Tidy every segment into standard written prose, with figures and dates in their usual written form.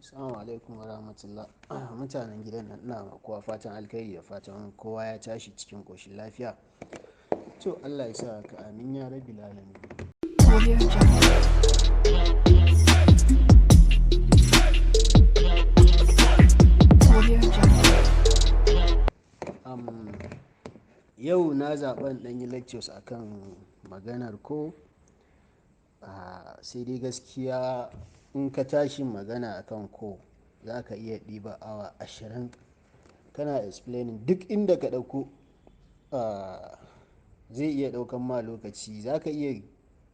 Assalamu alaikum wa rahmatullah. Mutanen gidan nan ina ma kowa fatan alkhairi da fatan kowa ya tashi cikin ƙoshin lafiya. To Allah ya sa haka, amin ya rabbil alamin. Audio Jungle. Audio Jungle. Yau na zaɓen ɗan yi lectures akan maganar ko sai dai gaskiya in ka tashi magana akan ko za ka iya ɗiba awa 20 kana explaining duk inda ka ɗauko zai iya ɗaukan ma lokaci. Za ka iya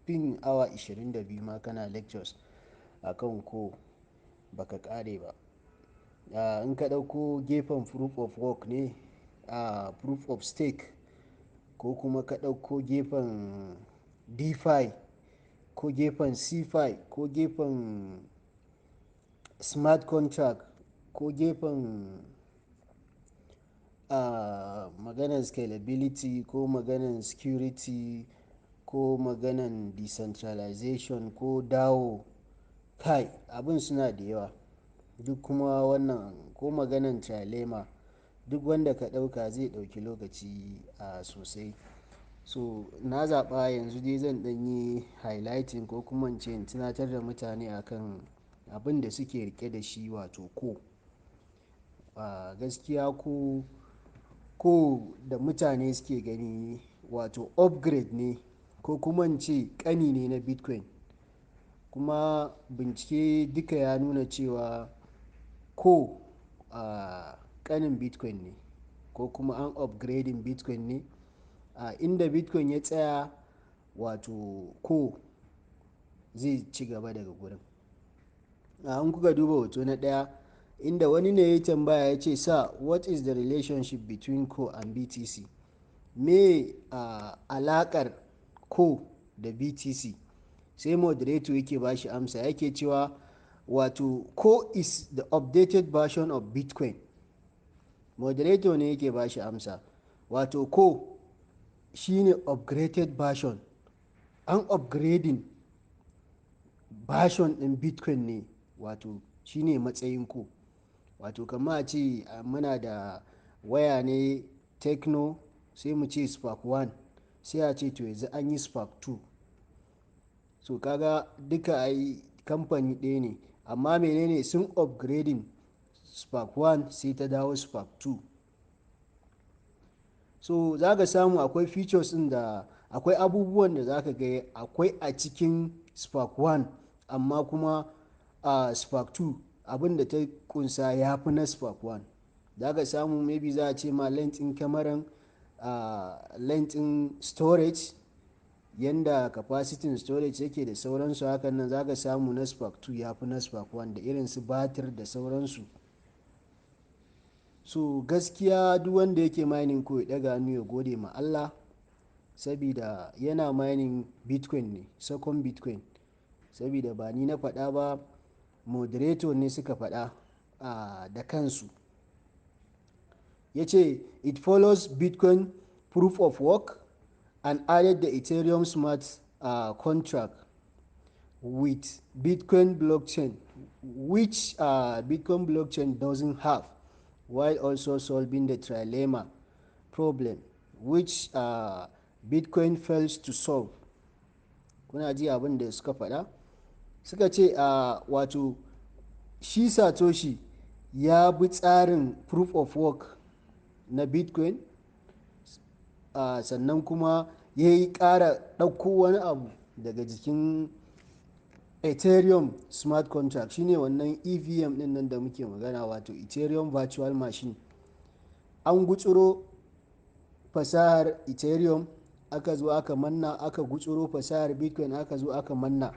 fin awa 22 ma kana lectures akan ko baka ƙare ba. In ka ɗauko gefen proof of work ne, proof of stake, ko kuma ka ɗauko gefen DeFi, ko gefen CeFi, ko gefen smart contract, ko gefen maganan scalability, ko maganan security, ko maganan decentralization, ko DAO, kai abin suna da yawa. Duk kuma wannan ko maganan trilemma, duk wanda ka ɗauka zai ɗauki lokaci sosai. So na zaɓa yanzu dai zan ɗan yi highlighting ko kuma in ce in tunatar da mutane akan abin da suke rike da shi, wato ko. Gaskiya ko da mutane suke gani wato upgrade ne, ko kuma in ce ƙani ne na Bitcoin. Kuma bincike duka ya nuna cewa ko ƙanin Bitcoin ne, ko kuma an upgrading Bitcoin ne. Inda Bitcoin ya tsaya, wato ko zai ci gaba daga gurin. In kuka duba hoto na ɗaya, inda wani ne ya tambaya ya ce, "Sir, what is the relationship between ko and BTC?" Me alaƙar ko da BTC? Sai moderator yake ba shi amsa yake cewa wato ko is the updated version of Bitcoin. Moderator ne yake ba shi amsa. Wato ko shine upgraded version, an upgrading version ɗin Bitcoin ne, wato shine matsayin ko. Wato kamar a ce muna da waya ne Tecno, sai mu ce Spark 1, sai a ce to yanzu an yi Spark 2. So kaga duka ai kamfani ɗaya ne, amma menene sun upgrading Spark 1 sai ta dawo Spark 2. So za ka samu akwai features ɗin da akwai abubuwan da za ka ga akwai a cikin Spark 1, amma kuma Spark 2 abin da ta kunsa ya fi na Spark 1. Za ka samu maybe za a ce ma length ɗin kyamaran, length ɗin storage, yanda capacity storage yake da sauransu. Hakan nan za ka samu na Spark 2 ya fi na Spark 1 da irin su batir da sauransu. So gaskiya duk wanda yake mining ko ya ɗaga hannu ya gode ma Allah, sabida yana mining Bitcoin ne, second Bitcoin. Sabida ba ni na faɗa ba, moderator ne suka faɗa da kansu. Ya ce it follows Bitcoin proof of work and added the Ethereum smart contract with Bitcoin blockchain, which Bitcoin blockchain doesn't have, while also solving the trilemma problem which Bitcoin fails to solve. Kuna ji abin da suka faɗa? Suka ce wato shi Satoshi ya bi tsarin proof of work na Bitcoin, sannan kuma ya yi ƙara ɗauko wani abu daga jikin Ethereum smart contract. Shine wannan EVM ɗin nan da muke magana, wato Ethereum virtual machine. An gutsuro fasahar Ethereum, aka zo aka manna, aka gutsuro fasahar Bitcoin, aka zo aka manna.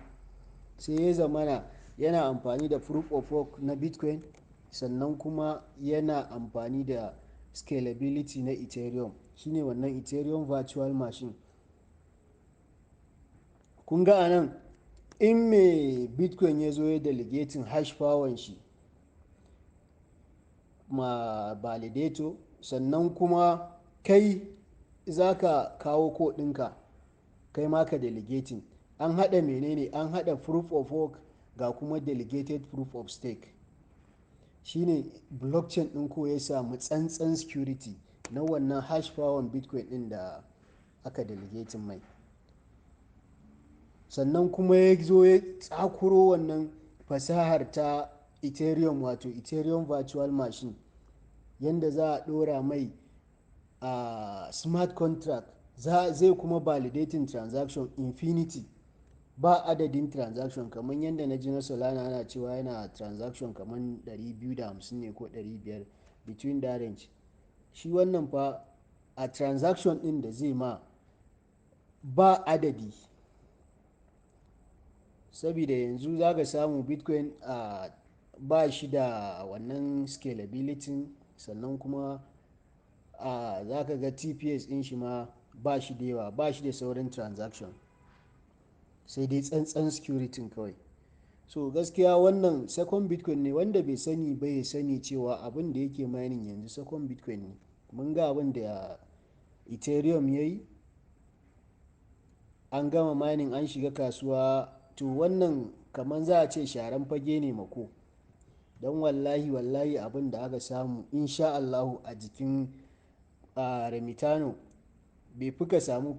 Sai ya zamana yana amfani da proof of work na Bitcoin, sannan kuma yana amfani da scalability na Ethereum. Shine wannan Ethereum virtual machine. Kun ga anan, in me Bitcoin ya zo ya delegating hash power shi ma validator, sannan kuma kai za ka kawo ko ɗinka, kai ma ka delegating. An haɗa menene? An haɗa proof of work ga kuma delegated proof of stake. shine blockchain ɗin ko ya samu tsantsan security na wannan hash power bitcoin ɗin da aka delegating mai. Sannan kuma ya zo ya tsakuro wannan fasahar ta ethereum, wato ethereum virtual machine, yanda za a ɗora mai a smart contract, zai kuma validating transaction infinity, ba adadin transaction, kamar yadda na ji na Solana ana cewa yana transaction kamar 250 ne ko 500 between that range. Shi wannan fa a transaction ɗin da zai ma ba adadi, saboda yanzu za ka samu bitcoin ba shi da wannan scalability, sannan kuma za ka ga tps din shi ma ba shi da yawa, ba shi da saurin transaction, sai dai tsantsan security kawai. So gaskiya wannan second bitcoin ne, wanda bai sani bai sani cewa abin da yake mining yanzu second bitcoin ne. Mun ga abin da ethereum ya yi, an gama mining an shiga kasuwa, to wannan kamar za a ce sharan fage ne mako, don wallahi abin da aka samu insha Allahu a jikin remitano bai fi ka samu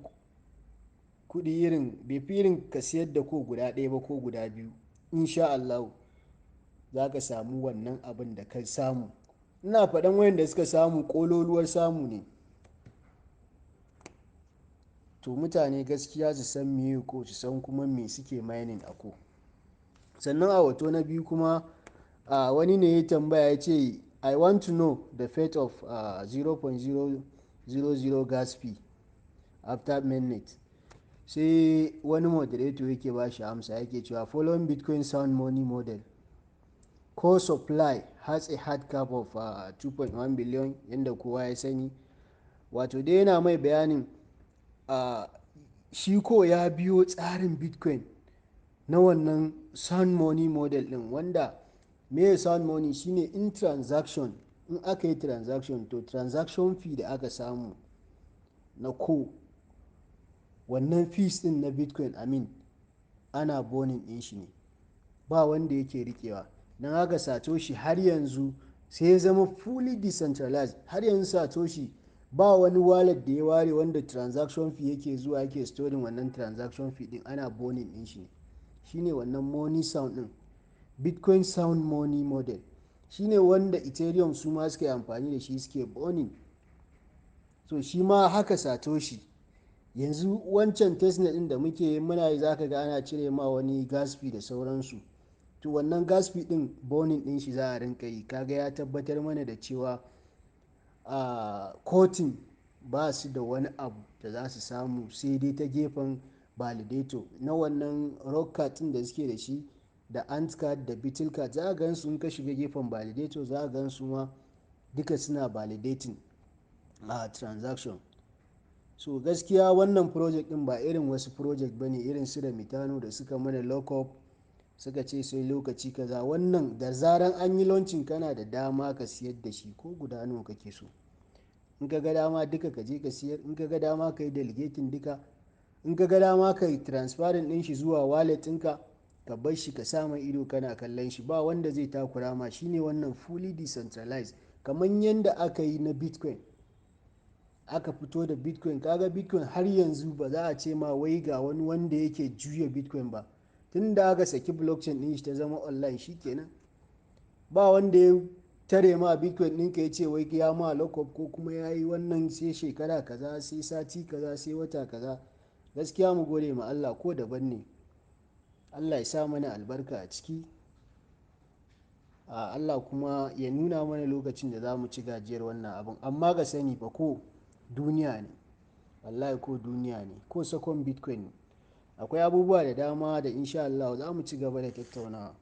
kudi irin, bai fi irin ka siyar da ko guda ɗaya ba ko guda biyu, insha Allahu za ka samu wannan abin da ka samu. Ina faɗan wayanda suka samu ƙololuwar samu ne. To mutane gaskiya su san meye ko su san kuma me suke mining a ko. Sannan a wato na biyu kuma wani ne ya tambaya ya ce I want to know the fate of 0.000 gas fee after mainnet. Sai wani moderator yake ba shi amsa yake cewa following bitcoin sound money model, core supply has a hard cap of 2.1 billion, yadda kowa ya sani. Wato dai yana mai bayanin shi ko ya biyo tsarin bitcoin na wannan sound money model din, wanda me sound money shine in aka yi transaction, to transaction fee da aka samu na ko wannan fees din na bitcoin ana bonin din shi ne, ba wanda yake rikewa. Don haka Satoshi har yanzu sai ya zama fully decentralized. Har yanzu Satoshi ba wani wallet da ya ware wanda transaction fee yake zuwa yake storing wannan transaction fee din, ana bonin din shi ne. Shine wannan money sound din, bitcoin sound money model, shine wanda ethereum su ma suke amfani da shi suke boning. So shi ma haka Satoshi yanzu wancan testnet din da muke muna yi, zaka ga ana cire ma wani gas fee da sauransu, to wannan gas fee din boning din shi za a rinka yi. Kaga ya tabbatar mana da cewa cotton ba su da wani abu da za su samu sai dai ta gefen validator na wannan rock card din da suke da shi, da ant card da beetle card. Za a gan su in ka shiga gefen validator, za a gan su ma duka suna validating transaction. So gaskiya wannan project din ba irin wasu project bane irin su da mitano da suka mana lockup suka ce sai lokaci kaza. Wannan da zaran an yi launching kana da dama ka siyar da shi ko guda nawa kake so. In ka ga dama duka ka je ka siyar, in ka ga dama ka yi delegating duka, in ka ga dama ka yi transferring din shi zuwa wallet ɗinka ka bar shi ka sa mai ido kana kallon shi, ba wanda zai takura ma. Shine wannan fully decentralized, kamar yadda aka yi na bitcoin, aka fito da bitcoin. Kaga bitcoin har yanzu ba za a ce ma wai ga wani wanda yake juya bitcoin ba. Tun da aka saki blockchain din shi ta zama online, shi kenan ba wanda ya tare ma bitcoin ɗinka ya ce wai ya ma lockup ko kuma ya yi wannan sai shekara kaza, sai sati kaza, sai wata kaza. Gaskiya mu gode ma Allah, ko daban ne. Allah ya sa mana albarka a ciki. Allah kuma ya nuna mana lokacin da za mu ci gajiyar wannan abun. Amma ga sani fa ko duniya ne, wallahi ko duniya ne, ko second bitcoin ne. Akwai abubuwa da dama da insha Allah za mu ci gaba da tattaunawa.